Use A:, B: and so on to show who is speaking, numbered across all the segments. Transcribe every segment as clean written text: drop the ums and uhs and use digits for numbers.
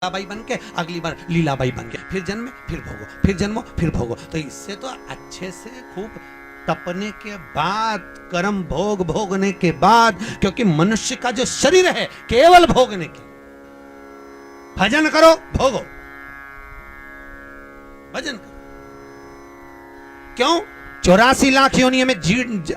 A: लीलाबाई बन के अगली बार लीलाबाई बन के फिर जन्मे फिर भोगो, फिर जन्मो फिर भोगो। तो इससे तो अच्छे से खूब तपने के बाद, कर्म भोग भोगने के बाद, क्योंकि मनुष्य का जो शरीर है केवल भोगने के, भजन करो भोगो, भजन करो। क्यों? 84 लाख योनियों में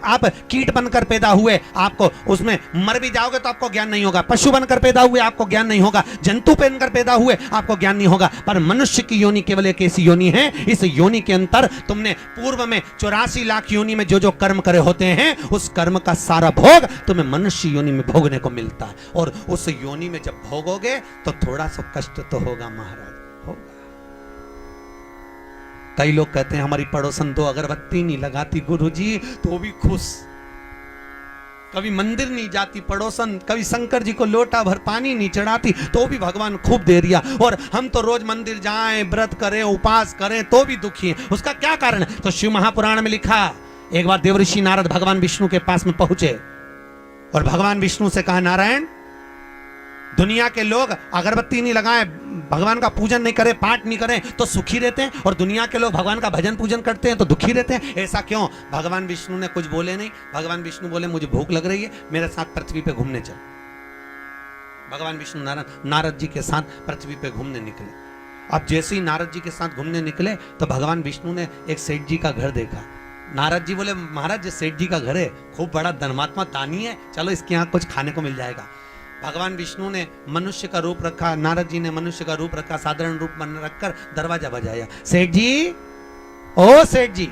A: आप कीट बनकर पैदा हुए, आपको उसमें मर भी जाओगे तो आपको ज्ञान नहीं होगा। पशु बनकर पैदा हुए आपको ज्ञान नहीं होगा, जंतु बनकर पैदा हुए आपको ज्ञान नहीं होगा। पर मनुष्य की योनि केवल एक ऐसी योनि है, इस योनि के अंतर तुमने पूर्व में 84 लाख योनि में जो जो कर्म करे होते हैं, उस कर्म का सारा भोग तुम्हें मनुष्य योनि में भोगने को मिलता है। और उस योनि में जब भोगोगे तो थोड़ा सा कष्ट तो होगा महाराज, होगा। कई लोग कहते हैं हमारी पड़ोसन तो अगरबत्ती नहीं लगाती गुरुजी तो भी खुश, कभी मंदिर नहीं जाती पड़ोसन, कभी शंकर जी को लोटा भर पानी नहीं चढ़ाती तो भी भगवान खूब दे दिया, और हम तो रोज मंदिर जाएं, व्रत करें, उपास करें तो भी दुखी हैं। उसका क्या कारण है? तो शिव महापुराण में लिखा, एक बार देवऋषि नारद भगवान विष्णु के पास में पहुंचे और भगवान विष्णु से कहा, नारायण, दुनिया के लोग अगरबत्ती नहीं लगाएं, भगवान का पूजन नहीं करें, पाठ नहीं करें तो सुखी रहते हैं, और दुनिया के लोग भगवान का भजन पूजन करते हैं तो दुखी रहते हैं, ऐसा क्यों? भगवान विष्णु ने कुछ बोले नहीं। भगवान विष्णु बोले, मुझे भूख लग रही है, मेरे साथ पृथ्वी पे घूमने चल। भगवान विष्णु नारद जी के साथ पृथ्वी पे घूमने निकले। अब जैसे ही नारद जी के साथ घूमने निकले तो भगवान विष्णु ने एक सेठ जी का घर देखा। नारद जी बोले, महाराज ये सेठ जी का घर है, खूब बड़ा धर्मात्मा दानी है, चलो इसके यहाँ कुछ खाने को मिल जाएगा। भगवान विष्णु ने मनुष्य का रूप रखा, नारद जी ने मनुष्य का रूप रखा, साधारण रूप मन रखकर दरवाजा बजाया। सेठ जी, ओ सेठ जी,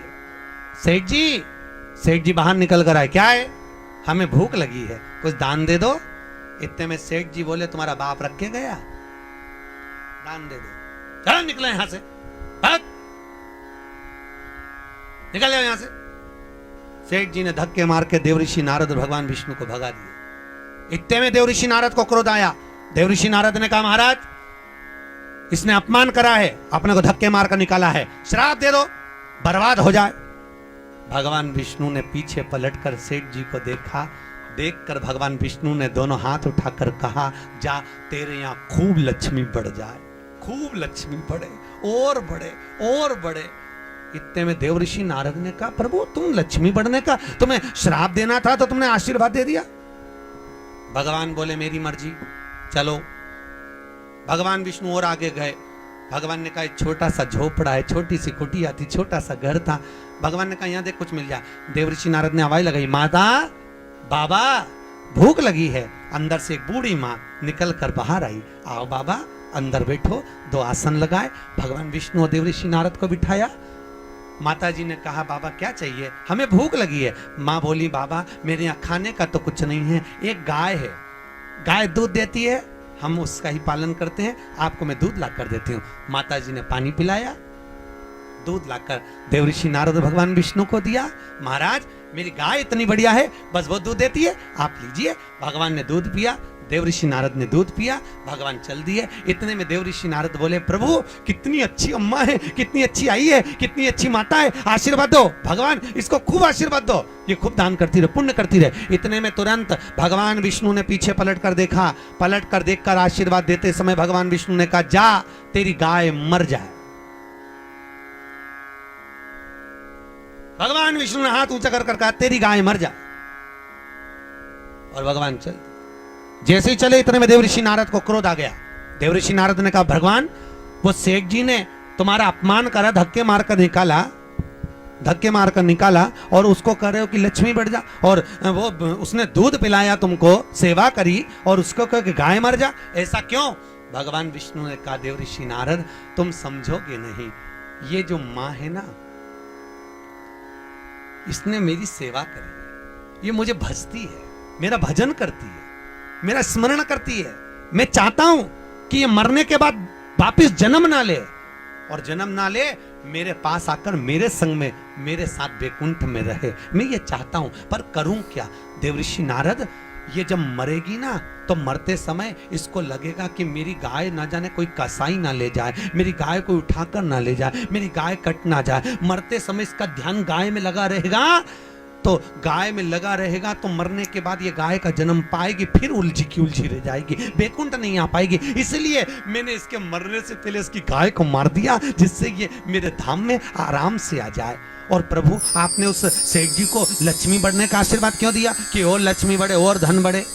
A: सेठ जी। सेठ जी बाहर निकल कर आए, क्या है? हमें भूख लगी है, कुछ दान दे दो। इतने में सेठ जी बोले, तुम्हारा बाप रख के गया, दान दे दो। चलो निकले यहां से, भाग, निकल जाओ यहां से। सेठ जी ने धक्के मार के देवऋषि नारद और भगवान विष्णु को भगा दिया। इतने में देवऋषि नारद को क्रोध आया। देवऋषि नारद ने कहा, महाराज, इसने अपमान करा है, अपने को धक्के मारकर निकाला है, श्राप दे दो, बर्बाद हो जाए। भगवान विष्णु ने पीछे पलटकर सेठ जी को देखा। देखकर भगवान विष्णु ने दोनों हाथ उठाकर कहा, जा, तेरे यहां खूब लक्ष्मी बढ़ जाए, खूब लक्ष्मी बढ़े, और बढ़े और बढ़े। इतने में देवऋषि नारद ने कहा, प्रभु, तुम लक्ष्मी बढ़ने का, तुम्हें श्राप देना था तो तुमने आशीर्वाद दे दिया। भगवान बोले, मेरी मर्जी, चलो। भगवान विष्णु और आगे गए। भगवान ने कहा, एक छोटा सा झोपड़ा है, छोटी सी कुटिया थी, छोटा सा घर था। भगवान ने कहा, यहां देख कुछ मिल जाए। देवऋषि नारद ने आवाज लगाई, माता, बाबा, भूख लगी है। अंदर से एक बूढ़ी माँ निकल कर बाहर आई, आओ बाबा, अंदर बैठो। 2 आसन लगाए, भगवान विष्णु और देवऋषि नारद को बिठाया। माता जी ने कहा, बाबा क्या चाहिए? हमें भूख लगी है। माँ बोली, बाबा, मेरे यहाँ खाने का तो कुछ नहीं है, एक गाय है, गाय दूध देती है, हम उसका ही पालन करते हैं, आपको मैं दूध ला कर देती हूँ। माता जी ने पानी पिलाया, दूध लाकर देवऋषि नारद भगवान विष्णु को दिया। महाराज, मेरी गाय इतनी बढ़िया है, बस वो दूध देती है, आप लीजिए। भगवान ने दूध पिया, देवऋषि नारद ने दूध पिया, भगवान चल दिए। इतने में देवऋषि नारद बोले, प्रभु, कितनी अच्छी अम्मा है, कितनी अच्छी आई है, कितनी अच्छी माता है, आशीर्वाद दो भगवान, इसको खूब आशीर्वाद दो, ये खूब दान करती रहे, पुण्य करती रहे। इतने में तुरंत भगवान विष्णु ने पीछे पलट कर देखा, पलट कर देखकर आशीर्वाद देते समय भगवान विष्णु ने कहा, जा, तेरी गाय मर जाए। भगवान विष्णु ने हाथ ऊंचा कर कहा, तेरी गाय मर जाए, और भगवान चल। जैसे ही चले, इतने में देवऋषि नारद को क्रोध आ गया। देवऋषि नारद ने कहा, भगवान, वो सेठ जी ने तुम्हारा अपमान करा, धक्के मारकर निकाला, और उसको कह रहे हो कि लक्ष्मी बढ़ जा, और वो उसने दूध पिलाया तुमको, सेवा करी, और उसको कह कि गाय मर जा, ऐसा क्यों? भगवान विष्णु ने कहा, देवऋषि नारद, तुम समझोगे नहीं, ये जो माँ है ना, इसने मेरी सेवा करी, ये मुझे भजती है, मेरा भजन करती है, मेरा स्मरण करती है। मैं चाहता हूं कि ये मरने के बाद वापिस जन्म ना ले, और जन्म ना ले, मेरे पास आकर मेरे संग में, मेरे साथ वैकुंठ में रहे। मैं ये चाहता हूं, पर करूं क्या? देवऋषि नारद, ये जब मरेगी ना, तो मरते समय इसको लगेगा कि मेरी गाय ना जाने कोई कसाई ना ले जाए, मेरी गाय कोई उठाकर ना ले जाए, मेरी गाय कट ना जाए। मरते समय इसका ध्यान गाय में लगा रहेगा, तो तो गाय में लगा रहेगा तो मरने के बाद ये गाय का जन्म पाएगी, फिर उलझी की उलझी रह जाएगी, बैकुंठ नहीं आ पाएगी। इसलिए मैंने इसके मरने से पहले इसकी गाय को मार दिया, जिससे ये मेरे धाम में आराम से आ जाए। और प्रभु आपने उस सेठ जी को लक्ष्मी बढ़ने का आशीर्वाद क्यों दिया कि और लक्ष्मी बढ़े और धन बढ़े?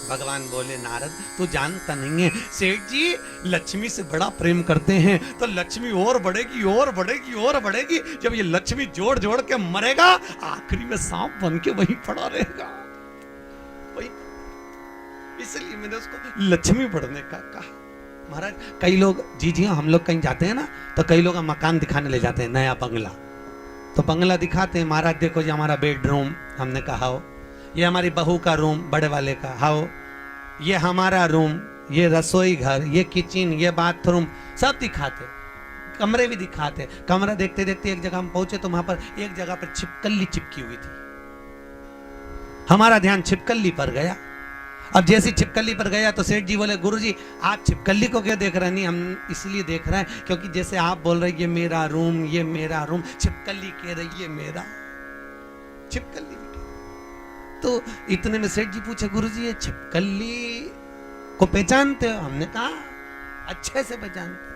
A: भगवान बोले नारद तू जानता नहीं है, सेठ जी लक्ष्मी से बड़ा प्रेम करते हैं तो लक्ष्मी और बढ़ेगी और बढ़ेगी और बढ़ेगी। जब ये लक्ष्मी जोड़ जोड़ के मरेगा, आखिरी में सांप बन के वहीं पड़ा रहेगा। वही इसलिए मैंने उसको लक्ष्मी बढ़ने का कहा। महाराज कई लोग जी हम लोग कहीं जाते हैं ना, तो कई लोग मकान दिखाने ले जाते हैं, नया बंगला। तो बंगला दिखाते हैं, महाराज देखो ये हमारा बेडरूम, हमने कहा हो, ये हमारी बहू का रूम बड़े वाले का, हाओ ये हमारा रूम, ये रसोई घर, ये किचन, ये बाथरूम, सब दिखाते, कमरे भी दिखाते। कमरा देखते देखते एक जगह हम पहुंचे तो वहां पर एक जगह पर छिपकली चिपकी हुई थी। हमारा ध्यान छिपकली पर गया। अब जैसी छिपकली पर गया तो सेठ जी बोले गुरुजी आप छिपकली को क्यों देख रहे हैं? नहीं हम इसलिए देख रहे हैं क्योंकि जैसे आप बोल रहे ये मेरा रूम, ये मेरा रूम, छिपकली कह रही ये मेरा, छिपकली। तो इतने में सेठ जी पूछे गुरुजी ये छिपकली को पहचानते हो? हमने कहा अच्छे से पहचानते।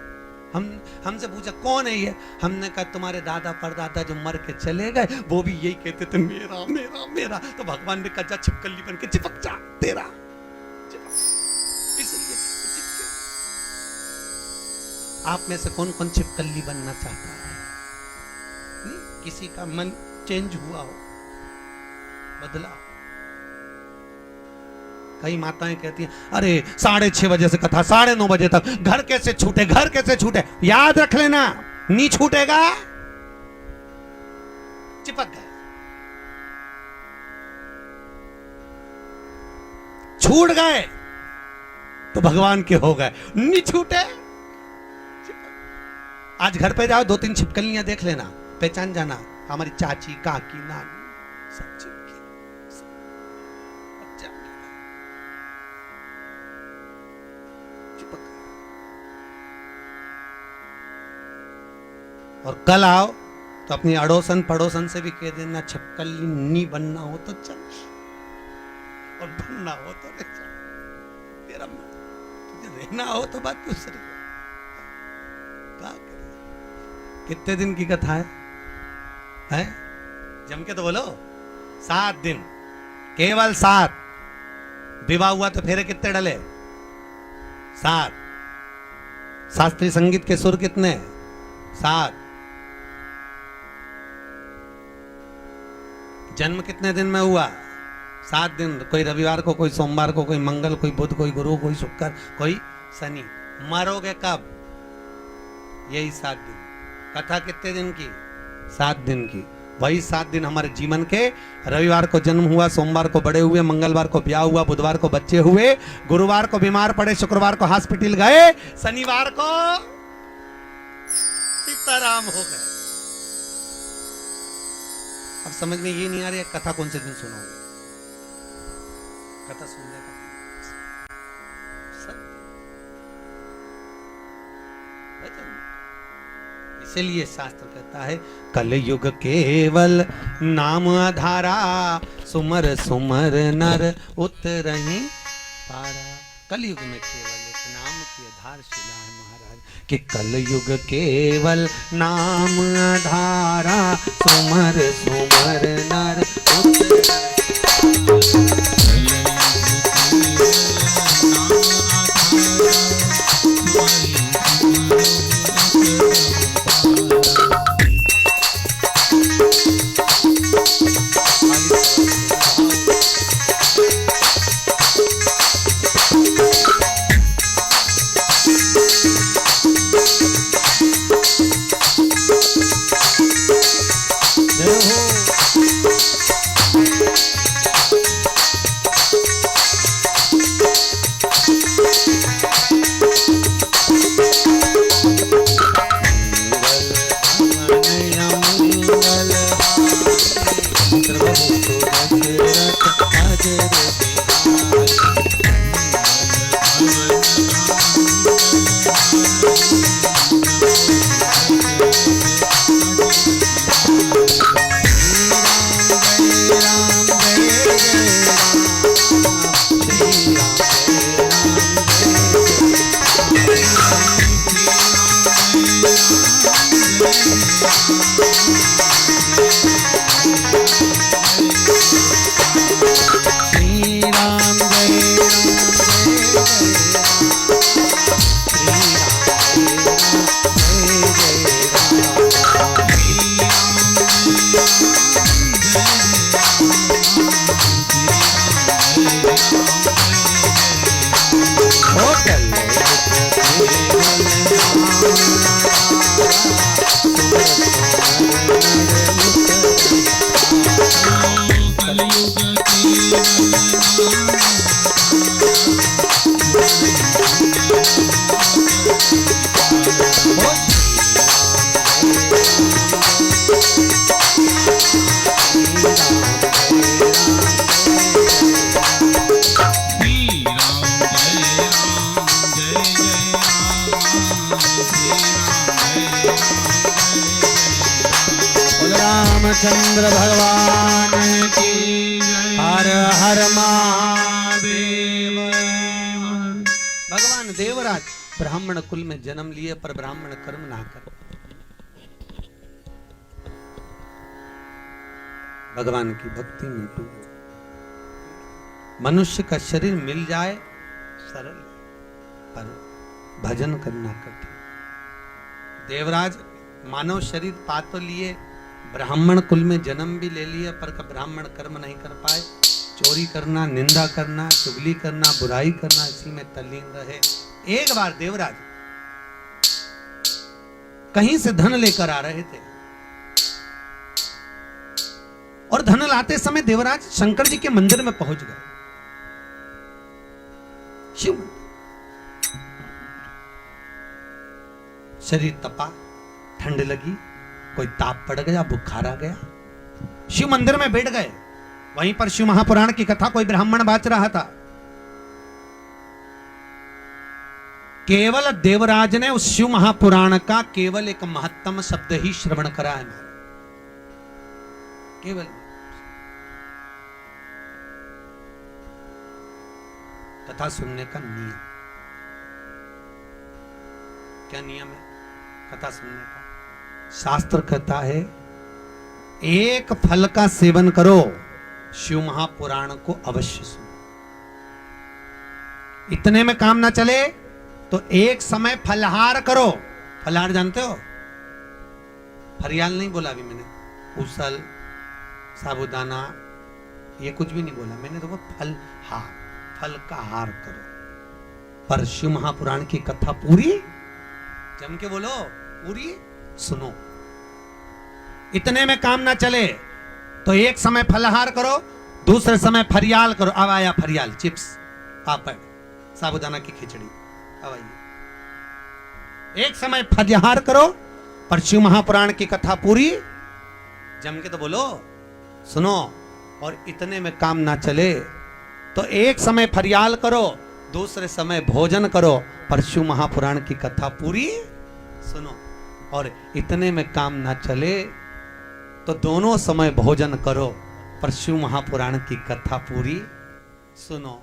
A: हमसे पूछा कौन है ये? हमने कहा तुम्हारे दादा परदादा जो मर के चले गए वो भी यही कहते थे मेरा मेरा मेरा। तो भगवान ने कहा जा छिपकली बन के चिपक जा, तेरा इसलिए आप में से कौन कौन छिपकली बनना चाहता है? नहीं, किसी का मन चेंज हुआ हो, बदला। कई माताएं कहती हैं अरे 6:30 बजे से कथा 9:30 बजे तक, घर कैसे छूटे, घर कैसे छूटे? याद रख लेना नहीं छूटेगा, चिपक गए। छूट गए तो भगवान के हो गए, नहीं छूटे आज घर पे जाओ 2-3 छिपकलियां देख लेना, पहचान जाना हमारी चाची, काकी, नानी सब चिपके। और कल आओ तो अपनी अड़ोसन पड़ोसन से भी कह देना छिपकली नहीं बनना हो तो चल, और बनना हो तो रह जा, तेरा मन, तुझे रहना हो तो बात दूसरी। क्या करें? कितने दिन की कथा है? जम के तो बोलो 7 दिन, केवल 7। विवाह हुआ तो फेरे कितने डले? 7। शास्त्रीय संगीत के सुर कितने? 7। जन्म कितने दिन में हुआ? 7 दिन। कोई रविवार को, कोई सोमवार को, कोई मंगल, कोई बुध, कोई गुरु, कोई शुक्र, कोई शनि। मरोगे कब? यही 7 दिन। कथा कितने दिन की? 7 दिन की। वही 7 दिन हमारे जीवन के, रविवार को जन्म हुआ, सोमवार को बड़े हुए, मंगलवार को ब्याह हुआ, बुधवार को बच्चे हुए, गुरुवार को बीमार पड़े, शुक्रवार को हॉस्पिटल गए, शनिवार को सीताराम हो गए। अब समझ में ये नहीं आ रही है कथा कौन से दिन सुनाऊंगा? कथा सुनने का इसलिए शास्त्र कहता है कलयुग केवल नाम आधारा, सुमर सुमर नर उतरहि पारा। कलयुग में केवल एक नाम की आधारशिला है महाराज, कि कलयुग केवल नाम आधारा, सुमर सुमर नर रामचंद्र भगवान की हर हर महादेव। भगवान देवराज ब्राह्मण कुल में जन्म लिए पर ब्राह्मण कर्म ना कर। भगवान की भक्ति में डूबे। मनुष्य का शरीर मिल जाए सरल, पर भजन करना कठिन। देवराज मानव शरीर पा तो लिए, ब्राह्मण कुल में जन्म भी ले लिया, पर ब्राह्मण कर्म नहीं कर पाए। चोरी करना, निंदा करना, चुगली करना, बुराई करना, इसी में तल्लीन रहे। एक बार देवराज कहीं से धन लेकर आ रहे थे और धन लाते समय देवराज शंकर जी के मंदिर में पहुंच गए। शिव मंदिर, शरीर तपा, ठंड लगी, कोई ताप पड़ गया, बुखार आ गया, शिव मंदिर में बैठ गए। वहीं पर शिव महापुराण की कथा कोई ब्राह्मण बाच रहा था। केवल देवराज ने उस शिव महापुराण का केवल एक महत्तम शब्द ही श्रवण करा है। केवल कथा सुनने का नियम क्या नियम है कथा सुनने का? शास्त्र कहता है एक फल का सेवन करो, शिव महापुराण को अवश्य सुनो। इतने में काम ना चले तो एक समय फलहार करो। फलहार जानते हो? फरियाल नहीं बोला अभी मैंने, उसल, साबुदाना, ये कुछ भी नहीं बोला मैंने, तो वो फलहार, फल का हार करो। पर शिव महापुराण की कथा पूरी जम के बोलो, पूरी सुनो। इतने में काम ना चले तो एक समय फलहार करो, दूसरे समय फरियाल करो। अब आया फरियाल, चिप्स, पापड़, साबुदाना की खिचड़ी। अब आइए, एक समय फलहार करो पर शिव महापुराण की कथा पूरी जम के तो बोलो, सुनो। और इतने में काम ना चले तो एक समय फरियाल करो, दूसरे समय भोजन करो, पर शिव महापुराण की कथा पूरी सुनो। और इतने में काम ना चले तो दोनों समय भोजन करो, पर शिव महापुराण की कथा पूरी सुनो।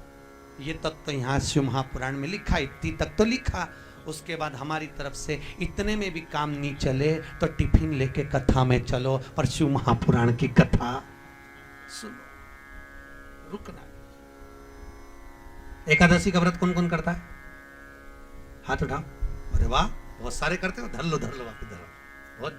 A: ये तक तो यहाँ शिव महापुराण में लिखा, इतनी तक तो लिखा। उसके बाद हमारी तरफ से इतने में भी काम नहीं चले तो टिफिन लेके कथा में चलो, पर शिव महापुराण की कथा सुनो। रुकना। एकादशी का व्रत कौन कौन करता है? हाथ उठाओ। अरे वाह, बहुत सारे करते हो। धर लो वापस, धरो। बहुत